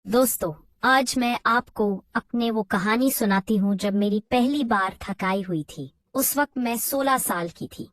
दोस्तों, आज मैं आपको अपने वो कहानी सुनाती हूँ जब मेरी पहली बार थकाई हुई थी। उस वक्त मैं 16 साल की थी।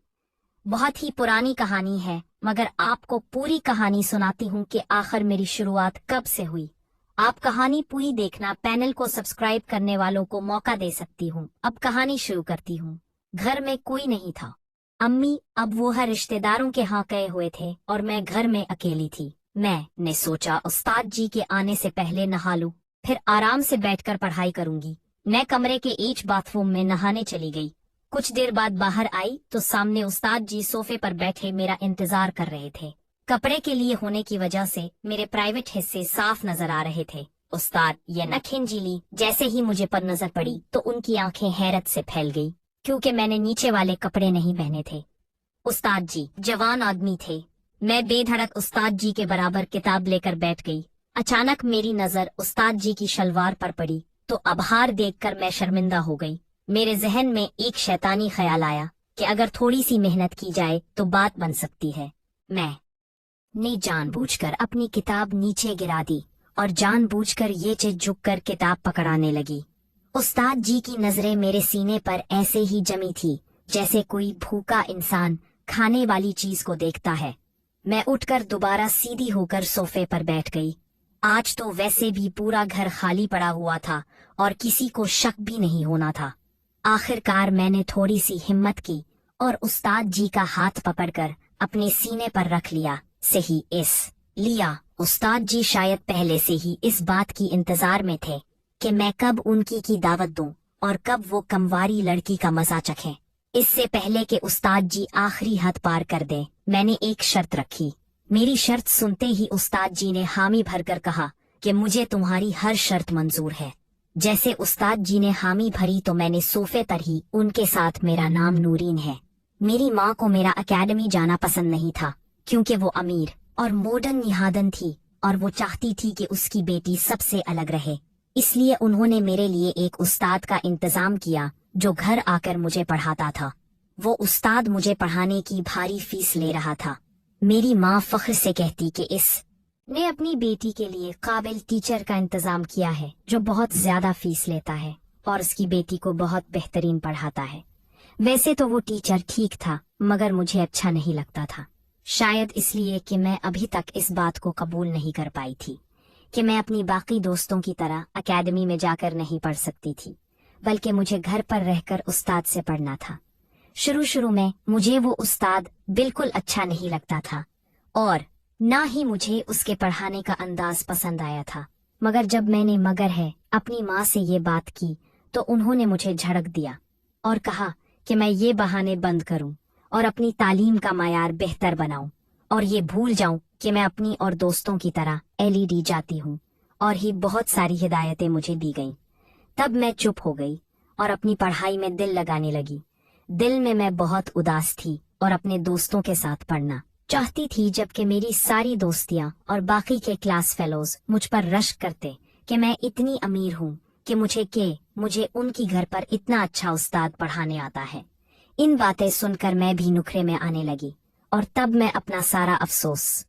बहुत ही पुरानी कहानी है, मगर आपको पूरी कहानी सुनाती हूँ कि आखिर मेरी शुरुआत कब से हुई। आप कहानी पूरी देखना, पैनल को सब्सक्राइब करने वालों को मौका दे सकती हूँ। अब कहानी शुरू करती हूँ। घर में कोई नहीं था। अम्मी अब वो हर रिश्तेदारों के यहाँ गए हुए थे और मैं घर में अकेली थी। मैंने सोचा उस्ताद जी के आने से पहले नहा लूं, फिर आराम से बैठकर पढ़ाई करूंगी। मैं कमरे के ईच बाथरूम में नहाने चली गई। कुछ देर बाद बाहर आई तो सामने उस्ताद जी सोफे पर बैठे मेरा इंतजार कर रहे थे। कपड़े के लिए होने की वजह से मेरे प्राइवेट हिस्से साफ नजर आ रहे थे। उस्ताद ये न खिंजीली जैसे ही मुझे पर नजर पड़ी तो उनकी आंखें हैरत से फैल गई, क्योंकि मैंने नीचे वाले कपड़े नहीं पहने थे। उस्ताद जी जवान आदमी थे। मैं बेधड़क उस्ताद जी के बराबर किताब लेकर बैठ गई। अचानक मेरी नजर उस्ताद जी की शलवार पर पड़ी तो आभार देखकर मैं शर्मिंदा हो गई। मेरे जहन में एक शैतानी ख्याल आया कि अगर थोड़ी सी मेहनत की जाए तो बात बन सकती है। मैंने जानबूझकर अपनी किताब नीचे गिरा दी और जानबूझकर ये चीज झुककर किताब पकड़ाने लगी। उस्ताद जी की नजरें मेरे सीने पर ऐसे ही जमी थी जैसे कोई भूखा इंसान खाने वाली चीज को देखता है। मैं उठकर दोबारा सीधी होकर सोफे पर बैठ गई। आज तो वैसे भी पूरा घर खाली पड़ा हुआ था और किसी को शक भी नहीं होना था। आखिरकार मैंने थोड़ी सी हिम्मत की और उस्ताद जी का हाथ पकड़कर अपने सीने पर रख लिया। सही इस लिया उस्ताद जी शायद पहले से ही इस बात की इंतजार में थे कि मैं कब उनकी की दावत दूं और कब वो कमवारी लड़की का मजा चखें। इससे पहले कि उस्ताद जी आखिरी हद पार कर दें, मैंने एक शर्त रखी। मेरी शर्त सुनते ही उस्ताद जी ने हामी भरकर कहा कि मुझे तुम्हारी हर शर्त मंजूर है। जैसे उस्ताद जी ने हामी भरी तो मैंने सोफे पर ही उनके साथ मेरा नाम नूरीन है। मेरी माँ को मेरा एकेडमी जाना पसंद नहीं था, क्योंकि वो अमीर और मॉडर्न निहादन थी और वो चाहती थी कि उसकी बेटी सबसे अलग रहे। इसलिए उन्होंने मेरे लिए एक उस्ताद का इंतजाम किया जो घर आकर मुझे पढ़ाता था। वो उस्ताद मुझे पढ़ाने की भारी फीस ले रहा था। मेरी माँ फख्र से कहती कि इस ने अपनी बेटी के लिए काबिल टीचर का इंतजाम किया है जो बहुत ज्यादा फीस लेता है और उसकी बेटी को बहुत बेहतरीन पढ़ाता है। वैसे तो वो टीचर ठीक था, मगर मुझे अच्छा नहीं लगता था। शायद इसलिए कि मैं अभी तक इस बात को कबूल नहीं कर पाई थी कि मैं अपनी बाकी दोस्तों की तरह एकेडमी में जाकर नहीं पढ़ सकती थी, बल्कि मुझे घर पर रहकर उस्ताद से पढ़ना था। शुरू में मुझे वो उस्ताद बिल्कुल अच्छा नहीं लगता था और ना ही मुझे उसके पढ़ाने का अंदाज पसंद आया था। मगर जब मैंने अपनी माँ से ये बात की तो उन्होंने मुझे झड़क दिया और कहा कि मैं ये बहाने बंद करूं और अपनी तालीम का मायार बेहतर बनाऊं और ये भूल जाऊं कि मैं अपनी और दोस्तों की तरह एलईडी जाती हूं, और ही बहुत सारी हिदायतें मुझे दी गईं। तब मैं चुप हो गई और अपनी पढ़ाई में दिल लगाने लगी। दिल में मैं बहुत उदास थी और अपने दोस्तों के साथ पढ़ना चाहती थी, जबकि मेरी सारी दोस्तियां और बाकी के क्लास फेलोज मुझ पर रश्क करते कि मैं इतनी अमीर हूँ कि मुझे उनकी घर पर इतना अच्छा उस्ताद पढ़ाने आता है। इन बातें सुनकर मैं भी नुखरे में आने लगी और तब मैं अपना सारा अफसोस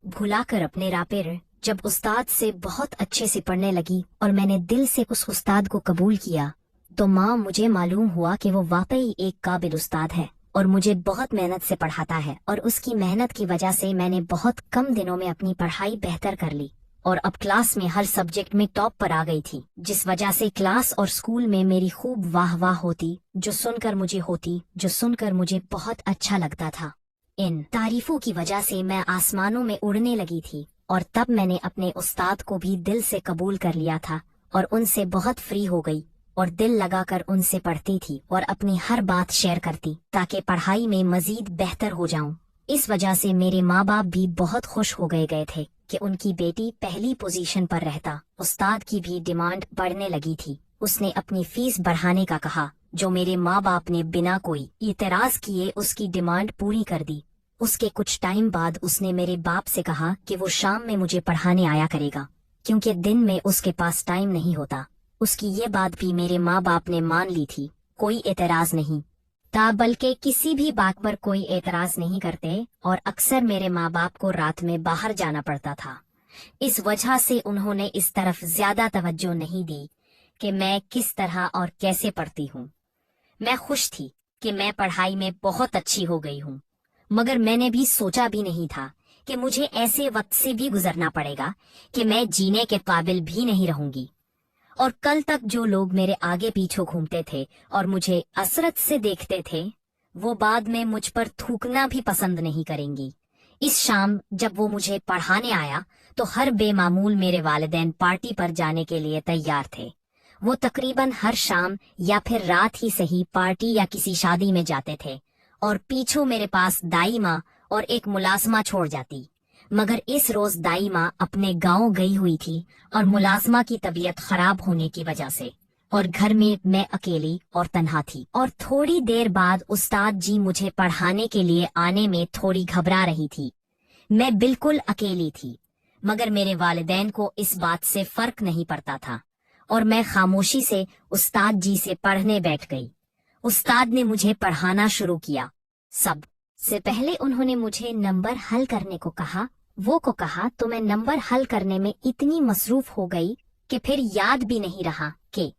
भुलाकर अपने राह पर जब उस्ताद से बहुत अच्छे से पढ़ने लगी और मैंने दिल से उस उस्ताद को कबूल किया, तो मुझे मालूम हुआ कि वो वाकई एक काबिल उस्ताद है और मुझे बहुत मेहनत से पढ़ाता है, और उसकी मेहनत की वजह से मैंने बहुत कम दिनों में अपनी पढ़ाई बेहतर कर ली और अब क्लास में हर सब्जेक्ट में टॉप पर आ गई थी, जिस वजह से क्लास और स्कूल में मेरी खूब वाह वाह होती, जो सुनकर मुझे बहुत अच्छा लगता था। इन तारीफों की वजह से मैं आसमानों में उड़ने लगी थी और तब मैंने अपने उस्ताद को भी दिल से कबूल कर लिया था और उनसे बहुत फ्री हो गई और दिल लगाकर उनसे पढ़ती थी और अपनी हर बात शेयर करती ताकि पढ़ाई में मजीद बेहतर हो जाऊं। इस वजह से मेरे माँ बाप भी बहुत खुश हो गए थे कि उनकी बेटी पहली पोजीशन पर रहता। उस्ताद की भी डिमांड बढ़ने लगी थी। उसने अपनी फीस बढ़ाने का कहा, जो मेरे माँ बाप ने बिना कोई इतराज किए उसकी डिमांड पूरी कर दी। उसके कुछ टाइम बाद उसने मेरे बाप से कहा कि वो शाम में मुझे पढ़ाने आया करेगा, क्योंकि दिन में उसके पास टाइम नहीं होता। उसकी ये बात भी मेरे माँ बाप ने मान ली थी। कोई एतराज नहीं था, बल्कि किसी भी बात पर कोई एतराज नहीं करते, और अक्सर मेरे माँ बाप को रात में बाहर जाना पड़ता था इस वजह से उन्होंने इस तरफ ज्यादा तवज्जो नहीं दी कि मैं किस तरह और कैसे पढ़ती हूँ। मैं खुश थी कि मैं पढ़ाई में बहुत अच्छी हो गई हूँ, मगर मैंने भी सोचा भी नहीं था कि मुझे ऐसे वक्त से भी गुजरना पड़ेगा कि मैं जीने के काबिल भी नहीं रहूंगी। और कल तक जो लोग मेरे आगे पीछे घूमते थे और मुझे असरत से देखते थे, वो बाद में मुझ पर थूकना भी पसंद नहीं करेंगी। इस शाम जब वो मुझे पढ़ाने आया तो हर बेमामूल मेरे वालिदैन पार्टी पर जाने के लिए तैयार थे। वो तकरीबन हर शाम या फिर रात ही सही पार्टी या किसी शादी में जाते थे और पीछू मेरे पास दाई माँ और एक मुलाजमा छोड़ जाती। मगर इस रोज दाई माँ अपने गांव गई हुई थी और मुलाजमा की तबीयत खराब होने की वजह से, और घर में मैं अकेली और तन्हा थी। और थोड़ी देर बाद उस्ताद जी मुझे पढ़ाने के लिए आने में थोड़ी घबरा रही थी। मैं बिल्कुल अकेली थी, मगर मेरे वालिदैन को इस बात से फर्क नहीं पड़ता था और मैं खामोशी से उस्ताद जी से पढ़ने बैठ गई। उस्ताद ने मुझे पढ़ाना शुरू किया। सब से पहले उन्होंने मुझे नंबर हल करने को कहा। तो मैं नंबर हल करने में इतनी मसरूफ हो गई कि फिर याद भी नहीं रहा कि